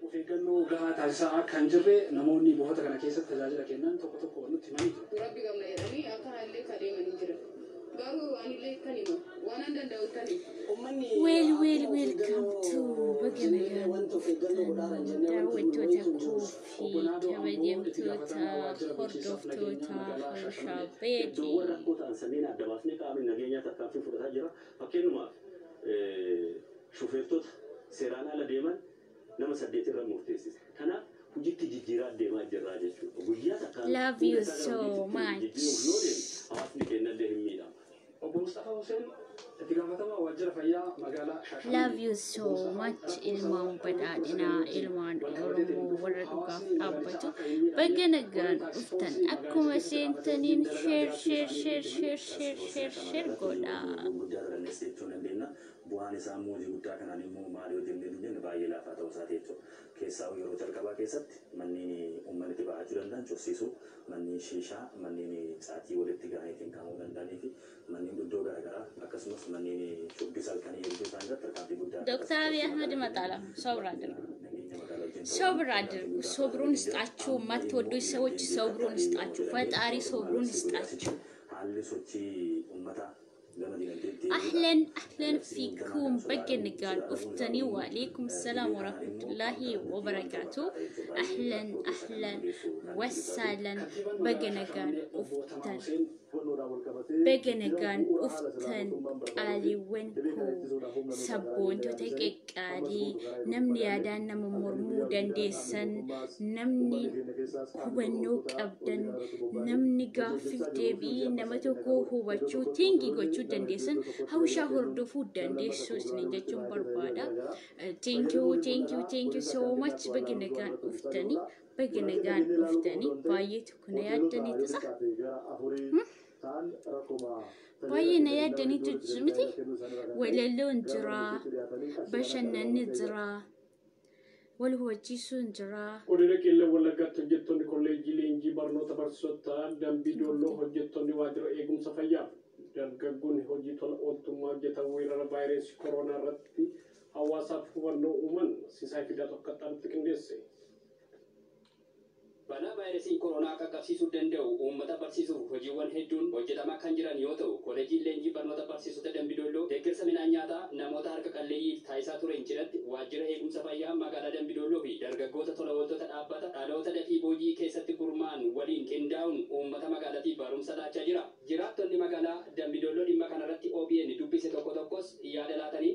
وفيقنو قاعد هالساعة كان جري نموني بوفتا كان كيسة تجاجل كينان توقتو نوتي ماني ربي قمنا يراني أكا اللي كريم نجرا قالوا أنا اللي كلمة وأنا ندندو كلمة welcome to Baganagan daawwattoota kuufii kabajamtoota hordoftoota Hawshaa Beedii shufeertota seeraan ala deeman nama 8 irra murteessise. Kanaaf hojiitti jijjiiraa deemaa jirraa jechuudha. Guyyaa takkaan love you so much. Hawaasni kennallee hin miidhama. Obbo Mustafa Hussein itti gaafatama waajjira fayyaa magaalaa Shaashamannee. Love you so much ilmaan badhaadhinaa ilmaan Oromoo warra dhugaaf dhaabbatu baganagaan dhuftan akkuma seentaniin share godhaa. Bu'aan isaa mootii guddaa kanaan immoo maalii hojjennee baay'ee laafaa ta'uu isaa jechuudha. Keessaa yeroo jalqabaa keessatti manneen uummanni itti ba'achuu danda'an cufsiisuu, manneen shiishaa, manneen caatii walitti gahanii kaa'amuu danda'anii fi manneen iddoo garaagaraa akkasumas manneen shubbisa halkanii hedduu isaan irratti tarkaanfii guddaa. Dr. Abiy Ahmed Matala ሶብር አድርጉ። ሶብሩን ይስጣችሁ። የማትወዱ ሰዎች ሶብሩን ይስጣችሁ። ፈጣሪ ሶብሩን ይስጣችሁ። أهلا فيكم بجنجان أفتني وعليكم السلام ورحمة الله وبركاته. أهلا وسهلا بجنجان أفتن بجنجان أفتن قالي وينكو سبون تتكك قالي نمني أدان نم مرمودن ديسن نمني كوبنوك أبدن نمني قافل دبي نمتوكو هو شو تينجي قوشو dandeessan hawshaa hordofuu dandeessuu isin jechuun barbaada. Thank you so much baganagaan dhuftanii baay'ee tokko na yaaddaniitu baay'ee na yaaddaniitu miti walalloon jira bashannanni jira wal hubachiisuun jira. Godina Qeellam Wallaggaatti hojjettoonni kolleejjii leenjii barnoota barsiisota dambii doolloo hojjettoonni waajjira eegumsa fayyaa dargaggoonni hojii tola ooltummaa hojjetan weerara vaayirasii koronaa irratti hawaasaaf hubannoo uuman Sisaay Fidaa tokko qaxxaamatti qindeesse. Balaa vaayirasiin koronaa qaqqabsiisuu danda'u uummata barsiisuuf hojiiwwan hedduun hojjetamaa kan jiran yoo ta'u kolleejjiin leenjii barnoota barsiisota Dambidolloo deeggarsa midhaan nyaataa namoota harka qalleeyyiif taasisaa turan cidhatti waajjira eegumsa fayyaa magaalaa Dambidolloo fi dargaggoota tola ooltota dhaabbata dhaloota dafii boojii keessatti gurmaa'an waliin qindaa'uun uummata magaalaatiif barumsa laachaa jira. Jiraattonni magaalaa Dambidolloo dhimma kanarratti OBN dubbise tokkos yaada laatanii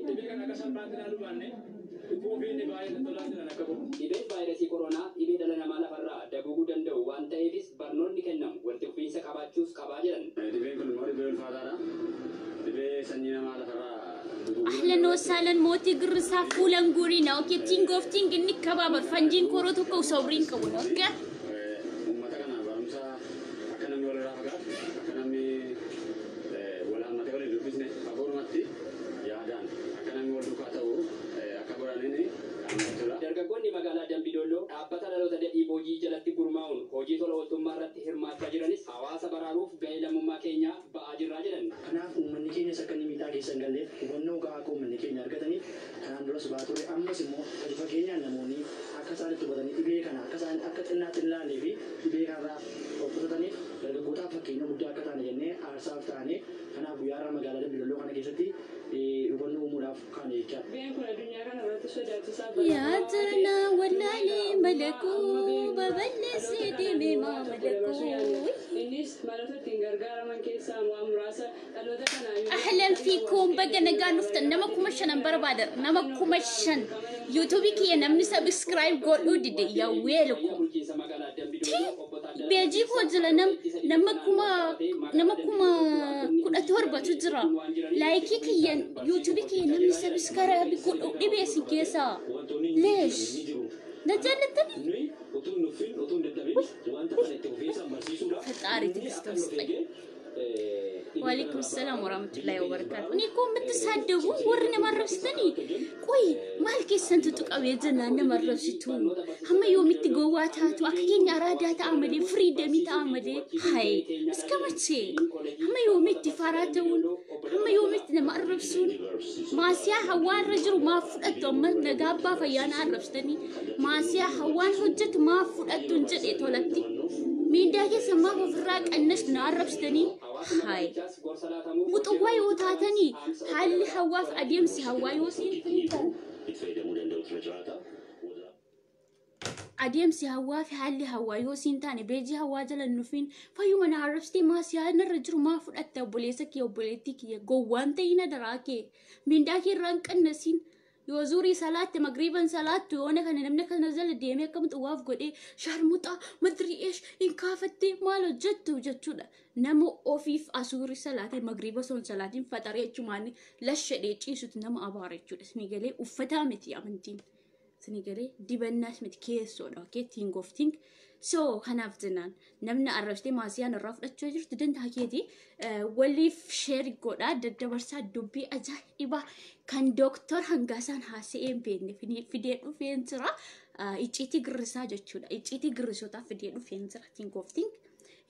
dhibeen vaayirasii koronaa dhibee dhala namaa lafarraa daguguu danda'u waan ta'eefis barnoonni kennamu walitti fufiinsa qabaachuus qabaa jedhan. Dhibeen kun immoo dhibee ulfaataadha. Dhibee sanyii namaa lafarraa أهلا وسهلا موتي قرصها فولان قورينا أوكي تينغوفتين إنك كبابر فنجين كوروتو كو صورين كون أوكي dargaggoonni magaalaa Dambidolloo dhaabbata dhaloota dadhii boojii jalatti gurmaa'uun hojii tola ooltummaa irratti hirmaachaa jiranis hawaasa baraaruuf gahee lammummaa keenyaa ba'aa jirraa jedhan. Kanaaf uummanni keenya akka inni miidhaa keessa hin galleef hubannoo gahaa akka uummanni keenya argataniif kanaan duras baatore ammas immoo gadi fageenyaan namoonni akka isaan itti hubatanii dhibee kana akka isaan akka xinnaatti hin laallee fi dhibee kanarraa of qusataniif dargaggootaaf fakkeenya guddaa akka taane jennee aarsaaf taane kanaaf guyyaa irraa magaalaa Dambidolloo kana keessatti hubannoo uumuudhaaf kaane jechaadha. Dhibeen kun addunyaa kana irratti sodaachisaa ياتنا واللالي ملكو ببلس دمي ما ملكو أهلا فيكم بقى نقال نفتن نمكم الشن بربادر نمكم الشن يوتيوبي كي نمني سبسكرايب قولوا دي يا ويلكم بيجي فوجلا نمكم كل أتوربة تجرا لايكي كي يوتيوبي كي نمني سبسكرايب قولوا دي بيسي كيسا ليش نجلت فتاري تكستوس وعليكم السلام ورحمة الله وبركاته. نيكم بتساعدوا ورنا مرة ستاني. قوي مالك السنت تقوي جنا مرة ستون. هم يومي تجواتها توأكين أرادها تعملي فريدة تعملي هاي. بس كمان شيء هم يومي تفاراتون. هم يومي تنمر سون. ما سيا هوان رجل ما فرقت من نجابا فيانا عرفتني. ما سيا هوان حجة ما فرقت تنجد إتولدتي. مين ده يسمى فراق الناس نعرفتني. هاي وطواي وتاتني هل هواف أديم سي هواي وسين أديم سي هواف هل هواي وسين تاني بيجي هواجل النفين فيوم أنا عرفتي ما سيانا الرجل ما فرقت بوليسك يا بوليتك يا جوان تينا دراكي من داكي رانك النسين يوزوري صلاة مغربا صلاة وانا كان نمنا نزل ديمي كم تواف قد ايه شهر مطا مدري ايش ان كافتي مالو جدو نمو اوفيف اسوري صلاة مغربا سون صلاة فتري جماني لشدي تيسوت نمو اباري جود سنيغلي وفتامتي امنتين سنيغلي ديبناس مت كيسو اوكي تينغ اوف تينك سو هنافتنان نمنا عرفتي ماسيان الرفض تجر تدنت هكيدي ولي في شير قودا دبرسا دبي اجايبا كان دكتور هنغاسان هاسي بين فيديو فينترا ايتيتي غرسا جچودا ايتيتي غرسوتا فيديو فينترا تينك اوف تينك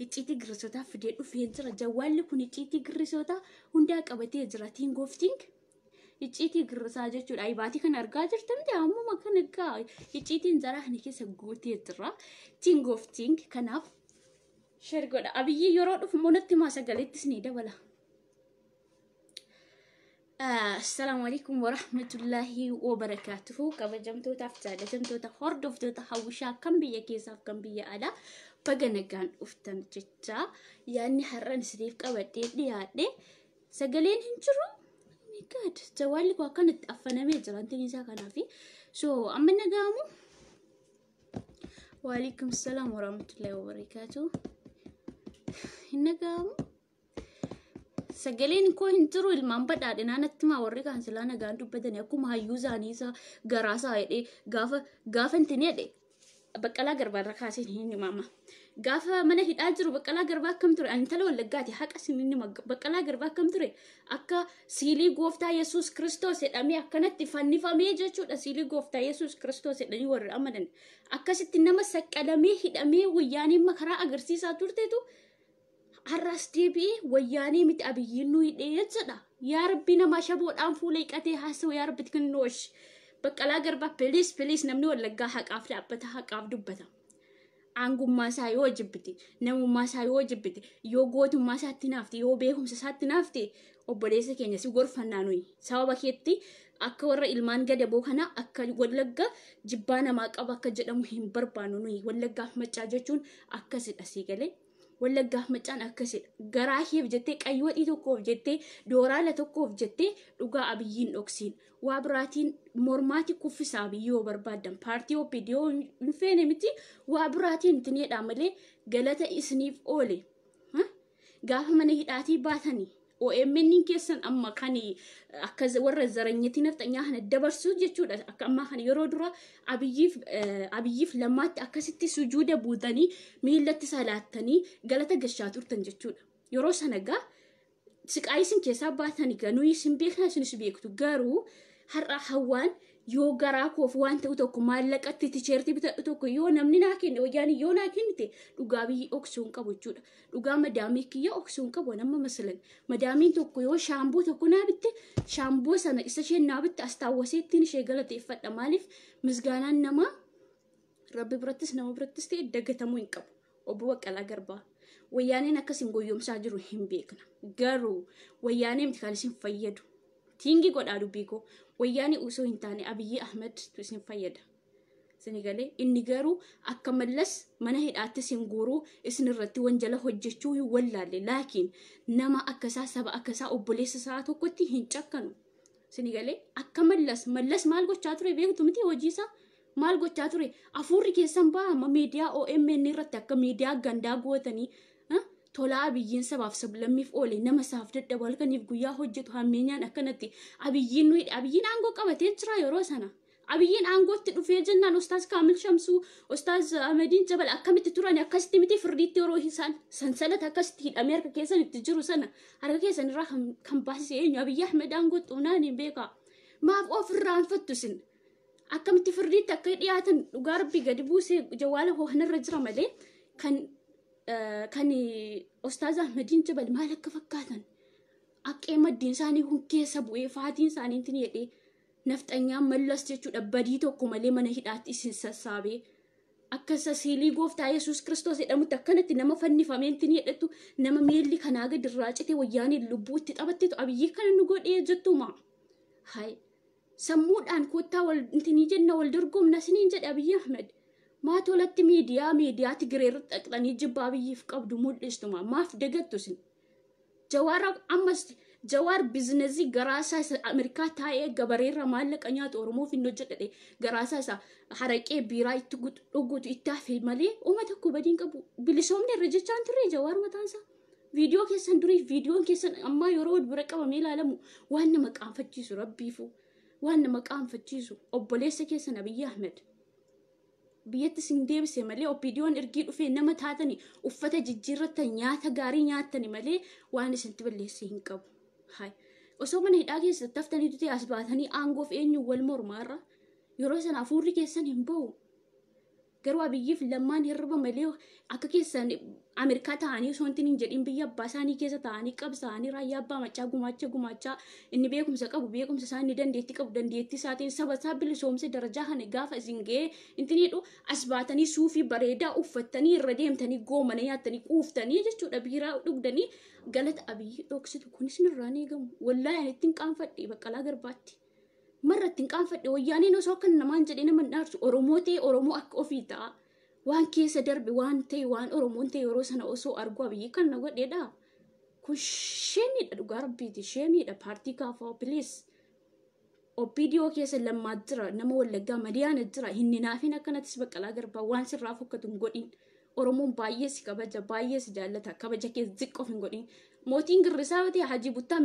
ايتيتي غرسوتا فيديو فينترا جوال كون ايتيتي غرسوتا هندا قبتي جرا تينك اوف تينك ايتيتي غرسا جچودا اي باتي كان ارغا جرتم دامو مكنغا ايتيتي نزرا هنيكي سغوتي ترا تينك اوف تينك كناف شير غودا ابي يورو فمونت ما سغلت سنيده ولا السلام عليكم ورحمة الله وبركاته. كبجمتو تفتاد جمتو تخرد وفتو تحوشا كم بيا كيساف كم بيا على بجنجان أفتن جتا يعني حرن سريف كبدي ديادي سجلين هنجرو نكاد جوالك وكانت أفنى ميجران تنسى كنا في أما نجامو. وعليكم السلام ورحمة الله وبركاته. نجامو سجلين كو هنترو المنبت عدنا نتما وريكا هنسلانا غاندو بدن يكو هايوزا نيسا غراسا ايدي غافا انتني دي بقلا غربا ركاسين هيني ماما غافا منا هيد اجرو بقلا غربا كم تري انتلو لغاتي حق سنيني بقلا غربا كم تري اكا سيلي غوفتا يسوس كريستوس ادامي اكنت فاني فامي جچو سيلي غوفتا يسوس كريستوس ادني ور امدن اكا ستنما سقدمي هيدامي وياني مكرا اغرسيسا تورتيتو الراس ديبي وياني متأبيين نويدين صدا يا ربي نما شبود أنفولي كاتي حاسو يا ربي تكنوش بقلا غربا بليس نمني ولغا حق عفلا أبتا حق عفدو بتا عنقو ما سايو جبتي نمو ما سايو جبتي يو غوتو ما ساتي نافتي يو بيهم ساتي نافتي وبديسا كينيا سي غرفة نانوي سوا بكيتي akka warra ilmaan gadaboo kana akka wallagga jibbaana maaqaba akka jedhamu hin barbaanu nuyi wallaggaaf macaa jechuun akkasidha siigalee wallaggaaf macaan akkasidha garaa hiif jettee qayyoodhii tokkoof jettee dooraala tokkoof jettee dhugaa abiyyiin dhoksiin waa biraatiin mormaati kuffisaa biyyoo barbaadan paartii OPDO hin feene miti waa biraatiin ittineedha malee galata isiniif oole gaafa mana hidhaatii baatanii OMN keessan amma kan akka warra zaranyati naftanyaa kana dabarsu jechuudha akka amma kan yeroo dura abiyyiif lammaatti akkasitti sujuuda buutanii miillatti salaattanii galata gashaa turtan jechuudha yeroo sanagaa siqaayisin keessaa baatanii ganuu isin beekna isinis beektu garuu har'a hawaan yoo garaa koof waan ta'u tokko maallaqatti ticheertii bitadhu tokko yoo namni naa kenne wayyaanii yoo naa kennite dhugaa biyyi oksuun qabu jechuudha dhugaa madaamii kiyya oksuun qabu nama masalan madaamiin tokko yoo shaamboo tokko naa bitte shaamboo sana isa isheen naa bitte astaawwaseettiin ishee galateeffadha maaliif misgaanaan namaa rabbi birattis nama birattis ta'e dagatamuu hin qabu obbo Baqqalaa Garbaa wayyaaniin akkasiin goyyomsaa jiru hin beekna garuu wayyaanii miti kan isin fayyadu tingi godhaa dubbii koo wayyaanii usoo hin taane Abiyyi Ahmed isin fayyada sinigalee inni garuu akka mallas mana hidhaatti isin guuruu isin irratti wanjala hojjechuu hin wallaalle laakiin nama akkasaa saba akkasaa obboleessa isaa tokkotti hin cakkanu sinigalee akka mallas maal gochaa ture beektu miti hojiisaa maal gochaa ture afuurri keessan baama miidiyaa OMN irratti akka miidiyaa gandaa gootanii tola abiyyiin sabaaf sablammiif oole nama saaf dadhabal kaniif guyyaa hojjetu hammeenyaan akkanatti abiyyiin aangoo qabatee jira yeroo sana abiyyiin aangootti dhufee jennaan ustaaz Kaamil Shamsuu ustaaz Ahmediin Jabal akkamitti turan akkasitti miti firdiitti yeroo isaan sansalata akkasitti hidhamee harka keessan itti jiru sana harka keessan irraa kan baasise eenyu Abiyyi Ahmed aangootti unaan hin beekaa maaf ofirraa anfattu sin akkamitti firdiitti akka dhiyaatan dhugaa rabbii gadi buusee jawaala ho'anarra jira malee kan ustaaz Ahmediin Jabal maal akka fakkaatan akkee maddiin isaanii kun keessa bu'ee faatiin isaanii intin jedhee nafxanyaan mallas jechuudha badii tokko malee mana hidhaatti isin sassaabee akkasa siilii gooftaa Yesuus Kiristoos jedhamutti akkanatti nama fannifamee intin jedhattu nama miilli kanaa gadi irraa citee wayyaaniin lubbuu itti taphatteetu Abiyyi kana nu godhee jettuma hay sammuudhaan koottaa wal intinii jenna wal dorgomna siniin jedhe Abiyyi Ahmed maatolatti miidiyaa Tigireerratti dhaqxanii jibba Abiyyiif qabdu mul'istuma maaf dagattu sin Jawaar ammas Jawaar biizinasii garaasaa isa Ameerikaa taa'ee gabareerra maallaqa nyaatu Oromoof hin hojjedhe garaasaa isa haraqee biiraa itti dhuguutu itti hafe malee uummata tokko badiin qabu bilisoomni irra jechaan turre Jawaar mataansaa viidiyoo keessan durii viidiyoon keessan ammaa yeroo bira qabamee ilaalamu waan nama qaanfachiisu rabbiifu waan nama qaanfachiisu obboleessa keessan Abiyyi Ahmed biyyatti sin deebise malee oppiidiyoon ergii dhufee nama taatanii uffata jijjiirratan nyaata gaarii nyaatani malee waan isintti balleessee hin qabu. Hai osoo mana hidhaa keessatti haftanii tutee as baatanii aangoof eenyu wal mormaarra yeroo sana hafuurri keessan hin ba'u. Garuu Abiyyiif lammaan hirriba malee akka keessan Ameerikaa ta'anii osoo hin jedhin biyya abbaa isaanii keessa ta'anii qabsaa'anii raayyaa abbaa machaa gumaachaa inni beekumsa qabu beekumsa isaanii dandeettii qabu dandeettii isaatiin saba isaa bilisoomse darajaa kana gaafa isin ga'ee intiniidhu as baatanii suufii bareedaa uffattanii irra deemtanii goomana nyaattanii quuftanii jechuudha biiraa dhugdanii galata Abiyyi dhoksitu kunis nirraan eegamu wallaahi ani ittiin qaanfadhe Baqqalaa Garbaatti marra ittiin qaanfadhe wayyaaniin osoo akka namaan jedhee nama dhaarsu Oromoo ta'e Oromoo akka ofii ta'a waan keessa darbe waan ta'e waan Oromoon ta'e yeroo sana osoo argu Abiyyi kan na godheedha kun sheemiidha dhugaa rabbiiti sheemiidha paartii kaafaa please oppiidiyoo keessa lammaa jira nama Wallaggaa Madiyaana jira hinni naafin akkanattis Baqqalaa Garbaa waan sirraa fokkatu hin godhin Oromoon baay'ee si kabaja baay'ee si jaallata kabaja kee ziqqoof hin godhin mootiin Girrisaa ta'e Hajii Buttaa